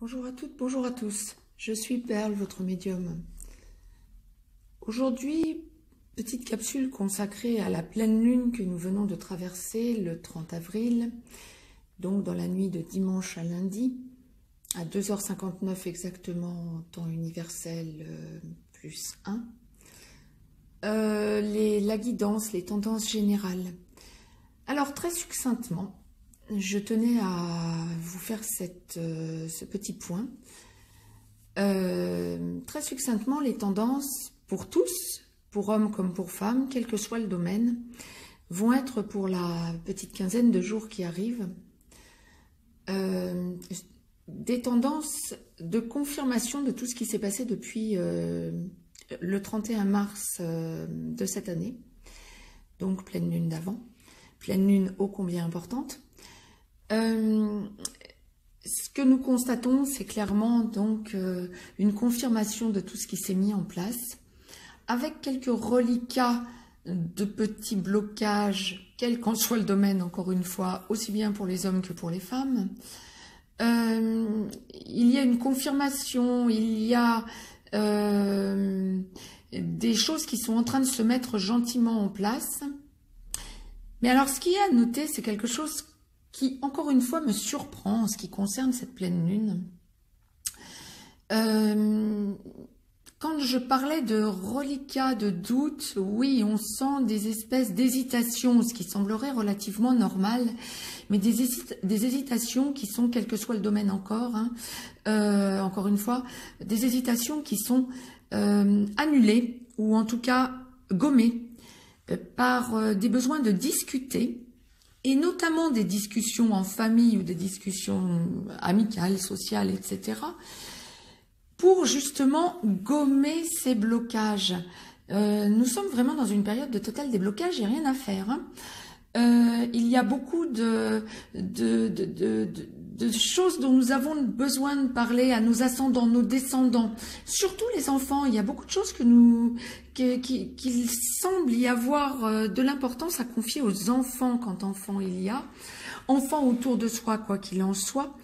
Bonjour à toutes, bonjour à tous. Je suis Perle, votre médium. Aujourd'hui, petite capsule consacrée à la pleine lune que nous venons de traverser le 30 avril, donc dans la nuit de dimanche à lundi, à 2h59 exactement, temps universel plus 1. La guidance, les tendances générales. Alors très succinctement, je tenais à vous faire ce petit point. Très succinctement, les tendances pour tous, pour hommes comme pour femmes, quel que soit le domaine, vont être pour la petite quinzaine de jours qui arrivent, des tendances de confirmation de tout ce qui s'est passé depuis le 31 mars de cette année, donc pleine lune d'avant, pleine lune ô combien importante. Ce que nous constatons, c'est clairement donc une confirmation de tout ce qui s'est mis en place, avec quelques reliquats de petits blocages, quel qu'en soit le domaine, encore une fois, aussi bien pour les hommes que pour les femmes. Il y a une confirmation, il y a des choses qui sont en train de se mettre gentiment en place. Mais alors, ce qu'il y a à noter, c'est quelque chose qui, encore une fois, me surprend en ce qui concerne cette pleine lune. Quand je parlais de reliquats, de doutes, oui, on sent des espèces d'hésitations, ce qui semblerait relativement normal, mais des hésitations qui sont, quel que soit le domaine encore, encore une fois, des hésitations qui sont annulées, ou en tout cas gommées, par des besoins de discuter, et notamment des discussions en famille ou des discussions amicales, sociales, etc., pour justement gommer ces blocages. Nous sommes vraiment dans une période de total déblocage, il n'y a rien à faire. Il y a beaucoup de choses dont nous avons besoin de parler à nos ascendants, nos descendants, surtout les enfants. Il y a beaucoup de choses qu'il semble y avoir de l'importance à confier aux enfants quand enfants il y a. Enfants autour de soi, quoi qu'il en soit.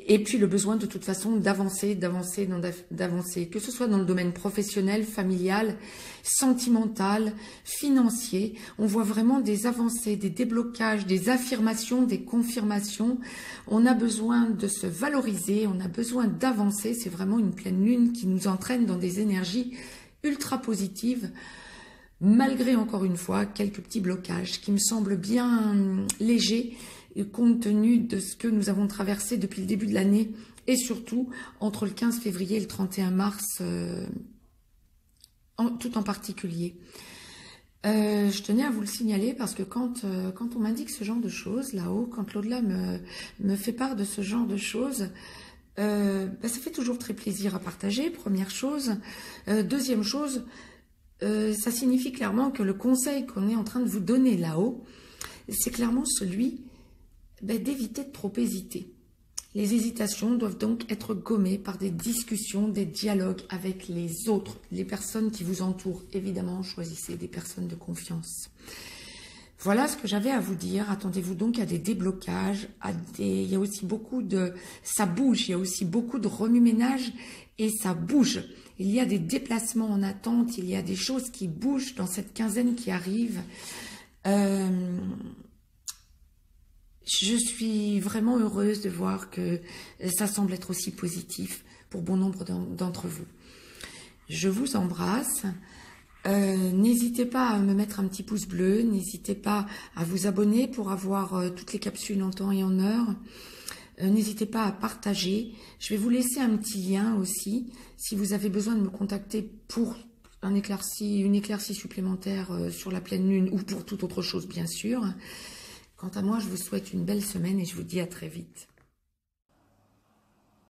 Et puis le besoin de toute façon d'avancer, que ce soit dans le domaine professionnel, familial, sentimental, financier. On voit vraiment des avancées, des déblocages, des affirmations, des confirmations. On a besoin de se valoriser, on a besoin d'avancer. C'est vraiment une pleine lune qui nous entraîne dans des énergies ultra positives, malgré encore une fois quelques petits blocages qui me semblent bien légers, compte tenu de ce que nous avons traversé depuis le début de l'année et surtout entre le 15 février et le 31 mars tout en particulier. Je tenais à vous le signaler parce que quand on m'indique ce genre de choses là-haut, quand l'au-delà me fait part de ce genre de choses, ça fait toujours très plaisir à partager, première chose. Deuxième chose, ça signifie clairement que le conseil qu'on est en train de vous donner là-haut, c'est clairement celui d'éviter de trop hésiter. Les hésitations doivent donc être gommées par des discussions, des dialogues avec les autres, les personnes qui vous entourent. Évidemment, choisissez des personnes de confiance. Voilà ce que j'avais à vous dire. Attendez-vous donc à des déblocages, il y a aussi beaucoup de... Ça bouge, il y a aussi beaucoup de remue-ménage et ça bouge. Il y a des déplacements en attente, il y a des choses qui bougent dans cette quinzaine qui arrive. Je suis vraiment heureuse de voir que ça semble être aussi positif pour bon nombre d'entre vous. Je vous embrasse. N'hésitez pas à me mettre un petit pouce bleu. N'hésitez pas à vous abonner pour avoir toutes les capsules en temps et en heure. N'hésitez pas à partager. Je vais vous laisser un petit lien aussi si vous avez besoin de me contacter pour une éclaircie supplémentaire sur la pleine lune ou pour toute autre chose bien sûr. Quant à moi, je vous souhaite une belle semaine et je vous dis à très vite.